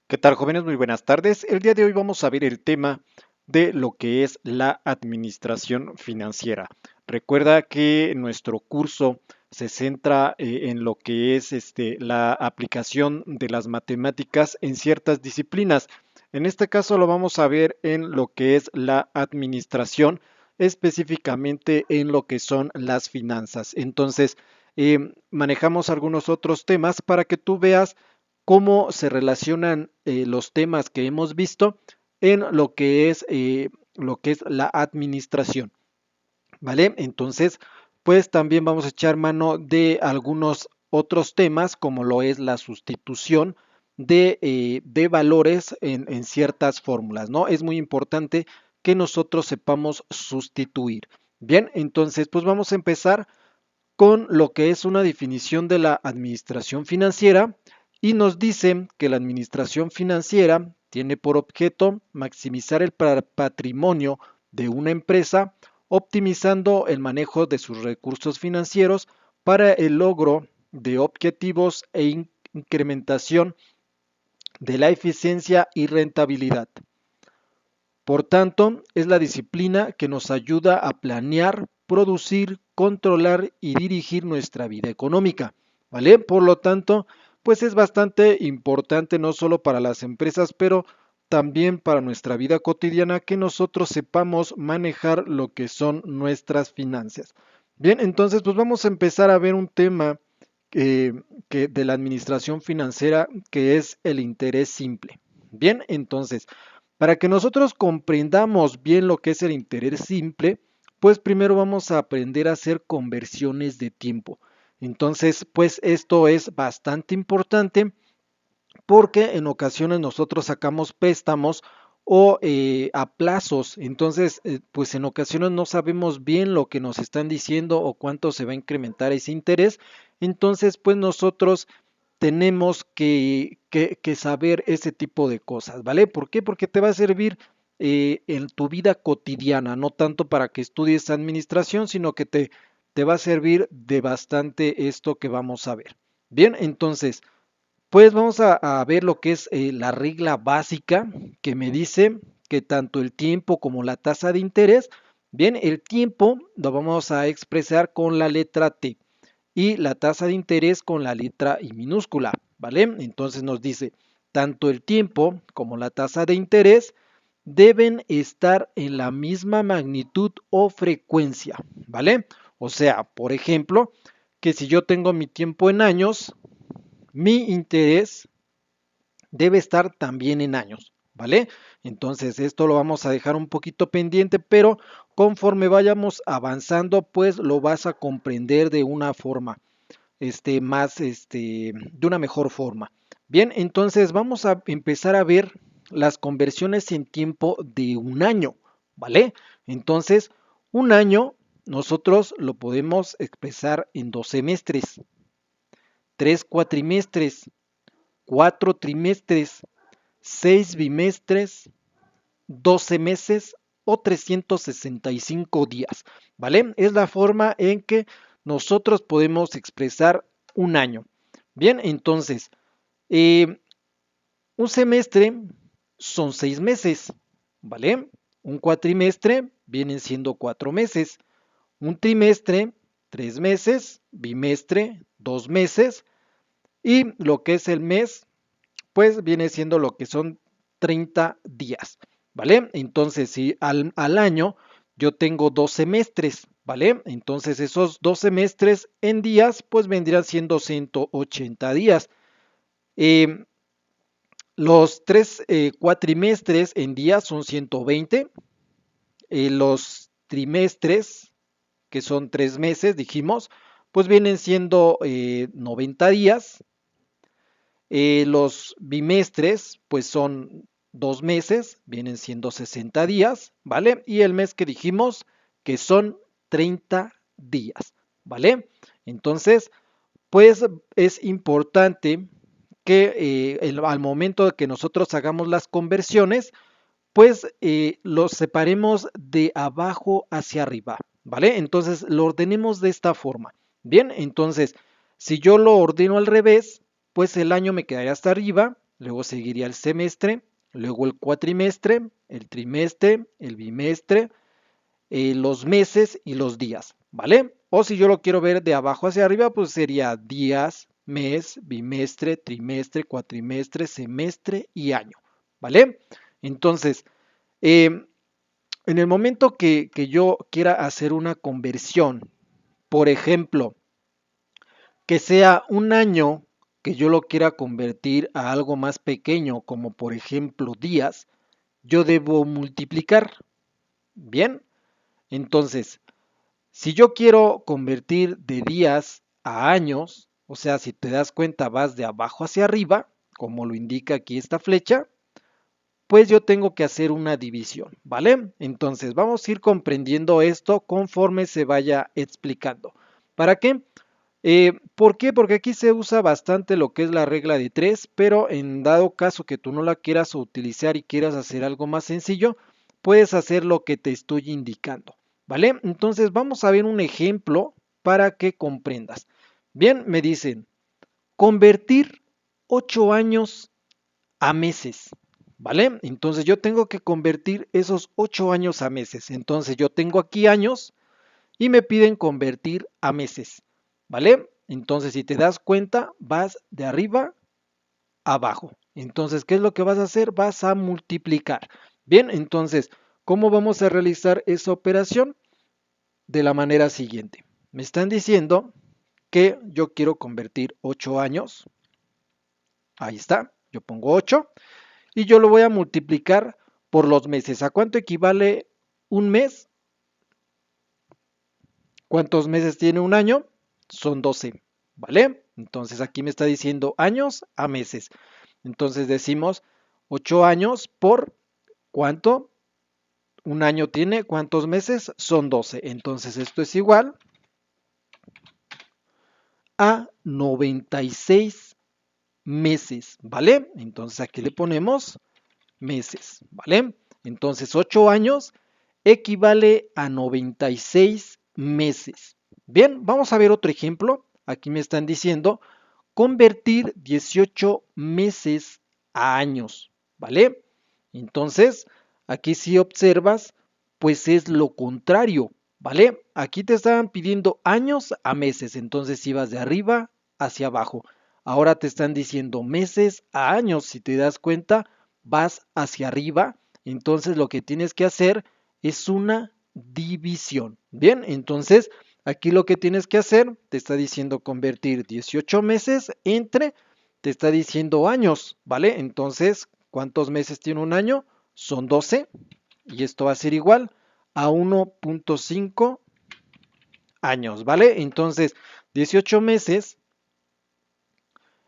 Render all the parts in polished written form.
¿Qué tal, jóvenes? Muy buenas tardes. El día de hoy vamos a ver el tema de lo que es la administración financiera. Recuerda que nuestro curso se centra en lo que es la aplicación de las matemáticas en ciertas disciplinas. En este caso lo vamos a ver en lo que es la administración, específicamente en lo que son las finanzas. Entonces, manejamos algunos otros temas para que tú veas cómo se relacionan los temas que hemos visto en lo que es la administración, ¿vale? Entonces, pues también vamos a echar mano de algunos otros temas, como lo es la sustitución de valores en ciertas fórmulas, ¿no? Es muy importante que nosotros sepamos sustituir. Bien, entonces, pues vamos a empezar con lo que es una definición de la administración financiera y nos dice que la administración financiera tiene por objeto maximizar el patrimonio de una empresa, optimizando el manejo de sus recursos financieros para el logro de objetivos e incrementación de la eficiencia y rentabilidad. Por tanto, es la disciplina que nos ayuda a planear, producir, controlar y dirigir nuestra vida económica, ¿vale? Por lo tanto, pues es bastante importante no solo para las empresas, pero también para nuestra vida cotidiana que nosotros sepamos manejar lo que son nuestras finanzas. Bien, entonces pues vamos a empezar a ver un tema que de la administración financiera que es el interés simple. Bien, entonces para que nosotros comprendamos bien lo que es el interés simple, pues primero vamos a aprender a hacer conversiones de tiempo. Entonces, pues esto es bastante importante porque en ocasiones nosotros sacamos préstamos o a plazos. Entonces, pues en ocasiones no sabemos bien lo que nos están diciendo o cuánto se va a incrementar ese interés. Entonces, pues nosotros tenemos que saber ese tipo de cosas, ¿vale? ¿Por qué? Porque te va a servir en tu vida cotidiana, no tanto para que estudies administración, sino que te va a servir de bastante esto que vamos a ver. Bien, entonces, pues vamos a ver lo que es la regla básica que me dice que tanto el tiempo como la tasa de interés, bien, el tiempo lo vamos a expresar con la letra T y la tasa de interés con la letra I minúscula, ¿vale? Entonces nos dice, tanto el tiempo como la tasa de interés deben estar en la misma magnitud o frecuencia, ¿vale? O sea, por ejemplo, que si yo tengo mi tiempo en años, mi interés debe estar también en años, ¿vale? Entonces esto lo vamos a dejar un poquito pendiente, pero conforme vayamos avanzando, pues lo vas a comprender de una forma, de una mejor forma. Bien, entonces vamos a empezar a ver las conversiones en tiempo de un año, ¿vale? Entonces, un año nosotros lo podemos expresar en 2 semestres, 3 cuatrimestres, 4 trimestres, 6 bimestres, 12 meses o 365 días, ¿vale? Es la forma en que nosotros podemos expresar un año. Bien, entonces, eh, un semestre son 6 meses, ¿vale? Un cuatrimestre vienen siendo 4 meses. Un trimestre, 3 meses. Bimestre, 2 meses. Y lo que es el mes, pues viene siendo lo que son 30 días, ¿vale? Entonces, si al año yo tengo 2 semestres, ¿vale? Entonces, esos 2 semestres en días, pues vendrían siendo 180 días. Eh, los 3 cuatrimestres en días son 120. Los trimestres, que son 3 meses, dijimos, pues vienen siendo 90 días. Los bimestres, pues son 2 meses, vienen siendo 60 días, ¿vale? Y el mes que dijimos que son 30 días, ¿vale? Entonces, pues es importante que al momento de que nosotros hagamos las conversiones, pues los separemos de abajo hacia arriba, ¿vale? Entonces lo ordenemos de esta forma. Bien, entonces, si yo lo ordeno al revés, pues el año me quedaría hasta arriba luego seguiría el semestre, luego el cuatrimestre, el trimestre, el bimestre, los meses y los días, ¿vale? O si yo lo quiero ver de abajo hacia arriba, pues sería días, mes, bimestre, trimestre, cuatrimestre, semestre y año, ¿vale? Entonces, en el momento que yo quiera hacer una conversión, por ejemplo, que sea un año que yo lo quiera convertir a algo más pequeño, como por ejemplo días, yo debo multiplicar. Bien, entonces, si yo quiero convertir de días a años, o sea, si te das cuenta vas de abajo hacia arriba, como lo indica aquí esta flecha, pues yo tengo que hacer una división, ¿vale? Entonces vamos a ir comprendiendo esto conforme se vaya explicando. ¿Para qué? ¿Por qué? Porque aquí se usa bastante lo que es la regla de 3, pero en dado caso que tú no la quieras utilizar y quieras hacer algo más sencillo, puedes hacer lo que te estoy indicando, ¿vale? Entonces vamos a ver un ejemplo para que comprendas. Bien, me dicen, convertir 8 años a meses, ¿vale? Entonces yo tengo que convertir esos 8 años a meses. Entonces yo tengo aquí años y me piden convertir a meses, ¿vale? Entonces, si te das cuenta, vas de arriba a abajo. Entonces, ¿qué es lo que vas a hacer? Vas a multiplicar. Bien, entonces, ¿cómo vamos a realizar esa operación? De la manera siguiente. Me están diciendo que yo quiero convertir 8 años. Ahí está, yo pongo 8 y yo lo voy a multiplicar por los meses. ¿A cuánto equivale un mes? ¿Cuántos meses tiene un año? Son 12, ¿vale? Entonces aquí me está diciendo años a meses. Entonces decimos 8 años por ¿cuánto? Un año tiene, ¿cuántos meses? Son 12. Entonces esto es igual a 96 meses, ¿vale? Entonces aquí le ponemos meses, ¿vale? Entonces 8 años equivale a 96 meses. Bien, vamos a ver otro ejemplo. Aquí me están diciendo convertir 18 meses a años, ¿vale? Entonces, aquí si observas, pues es lo contrario, ¿vale? Aquí te estaban pidiendo años a meses, entonces ibas de arriba hacia abajo. Ahora te están diciendo meses a años, si te das cuenta, vas hacia arriba, entonces lo que tienes que hacer es una división. Bien, entonces aquí lo que tienes que hacer, te está diciendo convertir 18 meses entre, te está diciendo años, ¿vale? Entonces, ¿cuántos meses tiene un año? Son 12 y esto va a ser igual a 1.5 años, ¿vale? Entonces, 18 meses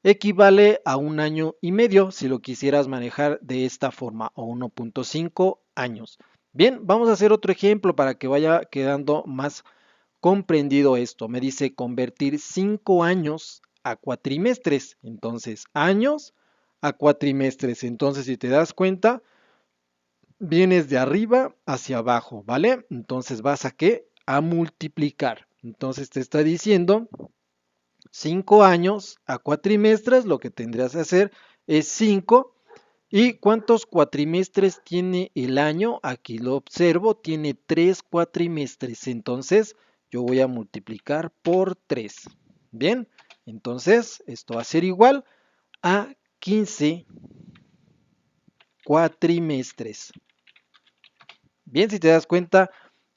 equivale a un año y medio si lo quisieras manejar de esta forma o 1.5 años. Bien, vamos a hacer otro ejemplo para que vaya quedando más comprendido esto. Me dice convertir 5 años a cuatrimestres. Entonces, años a cuatrimestres. Entonces, si te das cuenta, vienes de arriba hacia abajo, ¿vale? Entonces, ¿vas a qué? A multiplicar. Entonces, te está diciendo 5 años a cuatrimestres, lo que tendrías que hacer es 5. ¿Y cuántos cuatrimestres tiene el año? Aquí lo observo, tiene 3 cuatrimestres. Entonces, yo voy a multiplicar por 3. Bien, entonces esto va a ser igual a 15 cuatrimestres. Bien, si te das cuenta,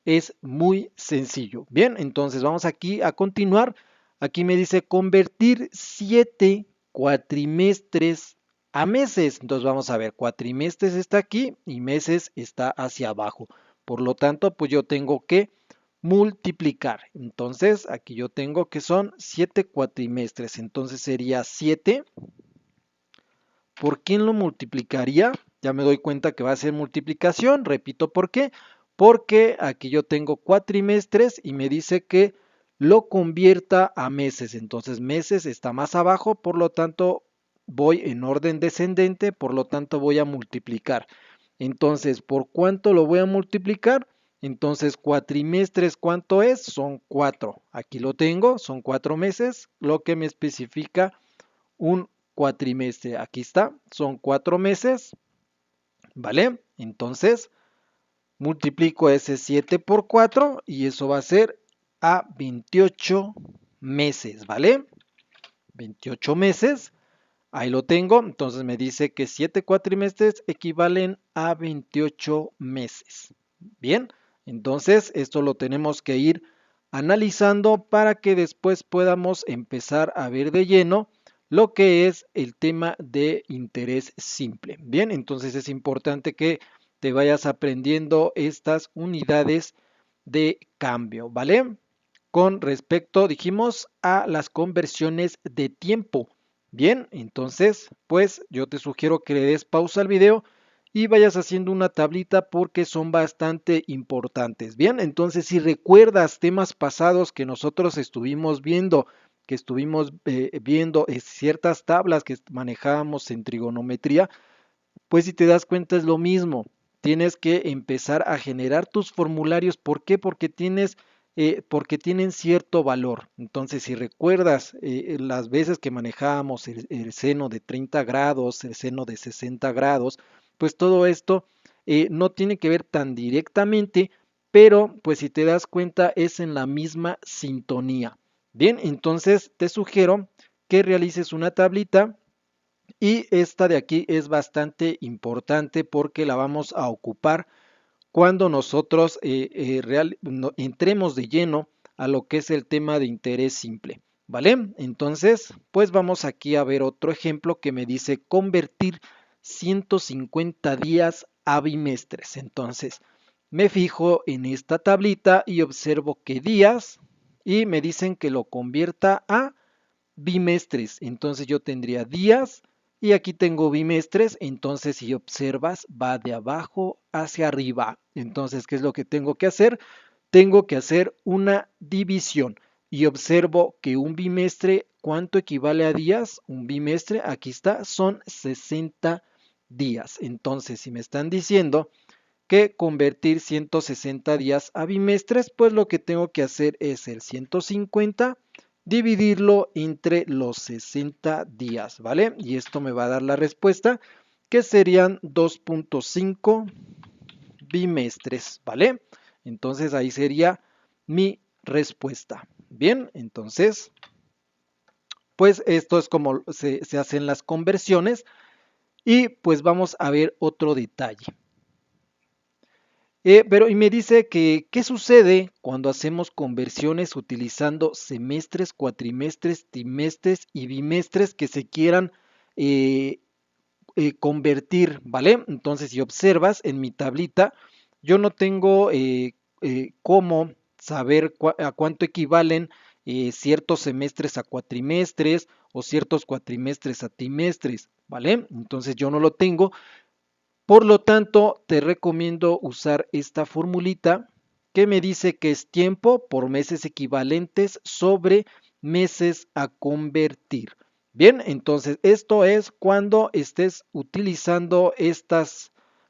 es muy sencillo. Bien, entonces vamos aquí a continuar. Aquí me dice convertir 7 cuatrimestres a meses. Entonces vamos a ver, cuatrimestres está aquí y meses está hacia abajo. Por lo tanto, pues yo tengo que multiplicar. Entonces aquí yo tengo que son 7 cuatrimestres. Entonces sería 7. ¿Por quién lo multiplicaría? Ya me doy cuenta que va a ser multiplicación. Repito, ¿por qué? Porque aquí yo tengo cuatrimestres y me dice que lo convierta a meses. Entonces meses está más abajo, por lo tanto voy en orden descendente, por lo tanto voy a multiplicar. Entonces, ¿por cuánto lo voy a multiplicar? Entonces, cuatrimestres, ¿cuánto es? Son 4. Aquí lo tengo, son 4 meses, lo que me especifica un cuatrimestre. Aquí está, son 4 meses, ¿vale? Entonces, multiplico ese 7 por 4 y eso va a ser a 28 meses, ¿vale? 28 meses, ahí lo tengo. Entonces me dice que 7 cuatrimestres equivalen a 28 meses. Bien, entonces esto lo tenemos que ir analizando para que después podamos empezar a ver de lleno lo que es el tema de interés simple. Bien, entonces es importante que te vayas aprendiendo estas unidades de cambio, ¿vale? Con respecto, dijimos, a las conversiones de tiempo. Bien, entonces, pues yo te sugiero que le des pausa al video y vayas haciendo una tablita porque son bastante importantes. Bien, entonces si recuerdas temas pasados que nosotros estuvimos viendo, ciertas tablas que manejábamos en trigonometría, pues si te das cuenta es lo mismo. Tienes que empezar a generar tus formularios. ¿Por qué? Porque tienen cierto valor. Entonces, si recuerdas las veces que manejábamos el seno de 30 grados, el seno de 60 grados, pues todo esto no tiene que ver tan directamente, pero pues si te das cuenta es en la misma sintonía. Bien, entonces te sugiero que realices una tablita y esta de aquí es bastante importante porque la vamos a ocupar cuando nosotros entremos de lleno a lo que es el tema de interés simple. ¿Vale? Entonces, pues vamos aquí a ver otro ejemplo que me dice convertir 150 días a bimestres. Entonces, me fijo en esta tablita y observo qué días y me dicen que lo convierta a bimestres. Entonces yo tendría días y aquí tengo bimestres. Entonces si observas va de abajo hacia arriba. Entonces, ¿qué es lo que tengo que hacer? Tengo que hacer una división y observo que un bimestre, ¿cuánto equivale a días? Un bimestre, aquí está, son 60 días. Entonces, si me están diciendo que convertir 160 días a bimestres, pues lo que tengo que hacer es el 150 dividirlo entre los 60 días, ¿vale? Y esto me va a dar la respuesta que serían 2.5 bimestres, ¿vale? Entonces ahí sería mi respuesta. Bien, entonces, pues esto es como se hacen las conversiones y pues vamos a ver otro detalle. Pero y me dice que, ¿qué sucede cuando hacemos conversiones utilizando semestres, cuatrimestres, trimestres y bimestres que se quieran eh, convertir, ¿vale? Entonces, si observas en mi tablita, yo no tengo cómo saber a cuánto equivalen ciertos semestres a cuatrimestres o ciertos cuatrimestres a trimestres, ¿vale? Entonces, yo no lo tengo. Por lo tanto, te recomiendo usar esta formulita que me dice que es tiempo por meses equivalentes sobre meses a convertir. Bien, entonces esto es cuando estés utilizando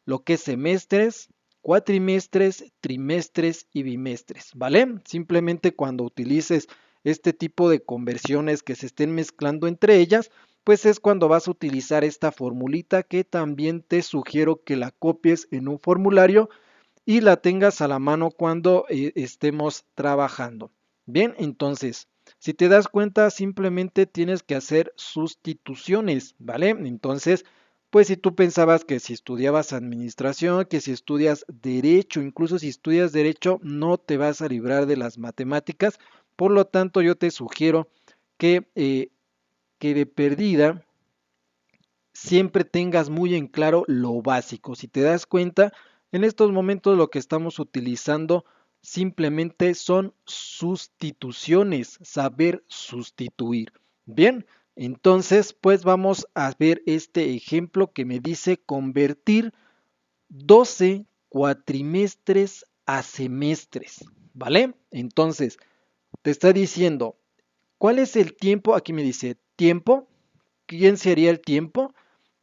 lo que es semestres, cuatrimestres, trimestres y bimestres, ¿vale? Simplemente cuando utilices este tipo de conversiones que se estén mezclando entre ellas, pues es cuando vas a utilizar esta formulita que también te sugiero que la copies en un formulario y la tengas a la mano cuando estemos trabajando. Bien, entonces, si te das cuenta, simplemente tienes que hacer sustituciones, ¿vale? Entonces, pues si tú pensabas que si estudiabas administración, que si estudias derecho, incluso si estudias derecho, no te vas a librar de las matemáticas. Por lo tanto, yo te sugiero que de perdida siempre tengas muy en claro lo básico. Si te das cuenta, en estos momentos lo que estamos utilizando simplemente son sustituciones, saber sustituir. Bien, entonces pues vamos a ver este ejemplo que me dice convertir 12 cuatrimestres a semestres, ¿vale? Entonces, te está diciendo, ¿cuál es el tiempo? Aquí me dice tiempo. ¿Quién sería el tiempo?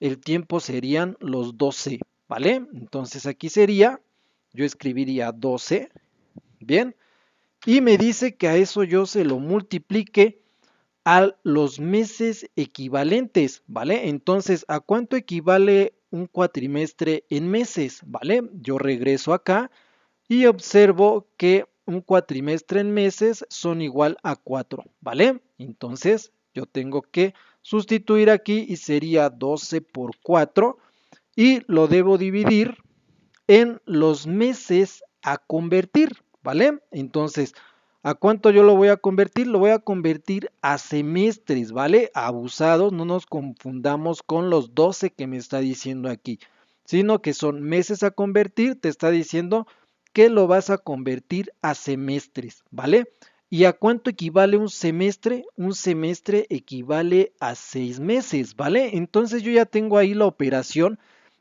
El tiempo serían los 12, ¿vale? Entonces aquí sería, yo escribiría 12, ¿bien? Y me dice que a eso yo se lo multiplique a los meses equivalentes, ¿vale? Entonces, ¿a cuánto equivale un cuatrimestre en meses? ¿Vale? Yo regreso acá y observo que un cuatrimestre en meses son igual a 4, ¿vale? Entonces, yo tengo que sustituir aquí y sería 12 por 4 y lo debo dividir en los meses a convertir, ¿vale? Entonces, ¿a cuánto yo lo voy a convertir? Lo voy a convertir a semestres, ¿vale? Abusados, no nos confundamos con los 12 que me está diciendo aquí, sino que son meses a convertir, te está diciendo que lo vas a convertir a semestres, ¿vale? ¿Y a cuánto equivale un semestre? Un semestre equivale a 6 meses, ¿vale? Entonces yo ya tengo ahí la operación,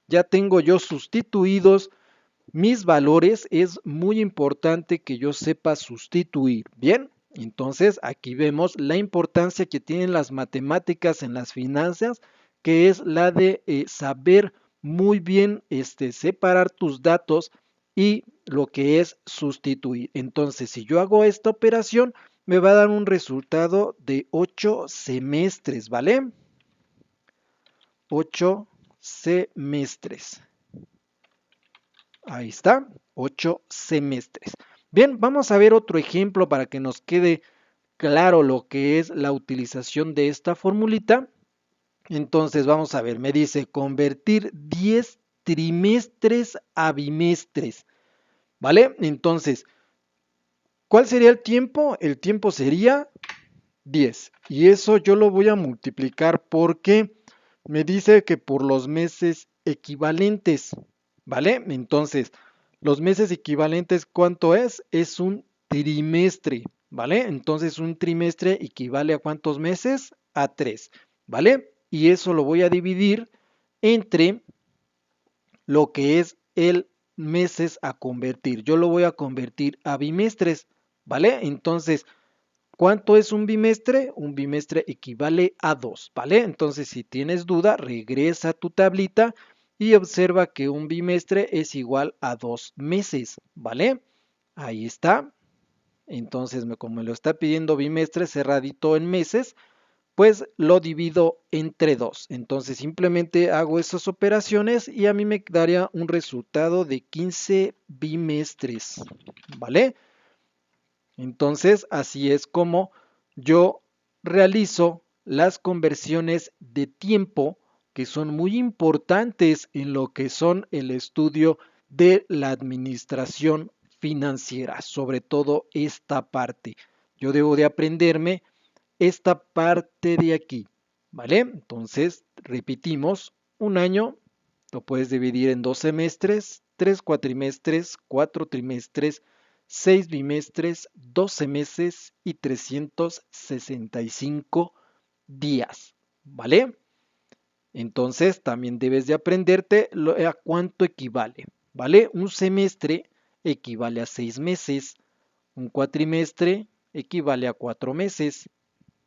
ya tengo yo sustituidos mis valores. Es muy importante que yo sepa sustituir. Bien, entonces aquí vemos la importancia que tienen las matemáticas en las finanzas, que es la de saber muy bien separar tus datos y lo que es sustituir. Entonces, si yo hago esta operación, me va a dar un resultado de 8 semestres, ¿vale? 8 semestres. Ahí está, 8 semestres. Bien, vamos a ver otro ejemplo para que nos quede claro lo que es la utilización de esta formulita. Entonces, vamos a ver, me dice convertir 10 trimestres a bimestres, ¿vale? Entonces, ¿cuál sería el tiempo? El tiempo sería 10. Y eso yo lo voy a multiplicar porque me dice que por los meses equivalentes, ¿vale? Entonces, los meses equivalentes, ¿cuánto es? Es un trimestre, ¿vale? Entonces, un trimestre equivale a ¿cuántos meses? A 3, ¿vale? Y eso lo voy a dividir entre lo que es el meses a convertir. Yo lo voy a convertir a bimestres, ¿vale? Entonces, ¿cuánto es un bimestre? Un bimestre equivale a 2, ¿vale? Entonces, si tienes duda, regresa a tu tablita y observa que un bimestre es igual a 2 meses, ¿vale? Ahí está. Entonces, como me lo está pidiendo bimestre cerradito en meses, pues lo divido entre 2. Entonces, simplemente hago esas operaciones y a mí me daría un resultado de 15 bimestres, ¿vale? Entonces, así es como yo realizo las conversiones de tiempo que son muy importantes en lo que son el estudio de la administración financiera, sobre todo esta parte. Yo debo de aprenderme esta parte de aquí, ¿vale? Entonces, repetimos, un año lo puedes dividir en 2 semestres, 3 cuatrimestres, 4 trimestres, 6 bimestres, 12 meses y 365 días, ¿vale? Entonces, también debes de aprenderte a cuánto equivale, ¿vale? Un semestre equivale a 6 meses, un cuatrimestre equivale a 4 meses,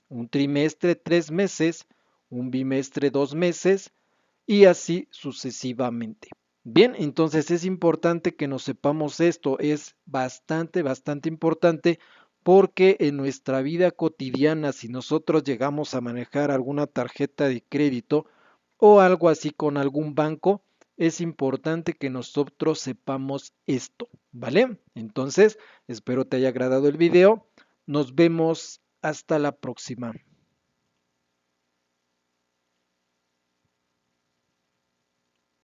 un trimestre 3 meses, un bimestre 2 meses y así sucesivamente. Bien, entonces es importante que nos sepamos esto, es bastante importante porque en nuestra vida cotidiana, si nosotros llegamos a manejar alguna tarjeta de crédito o algo así con algún banco, es importante que nosotros sepamos esto, ¿vale? Entonces, espero te haya agradado el video. Nos vemos hasta la próxima.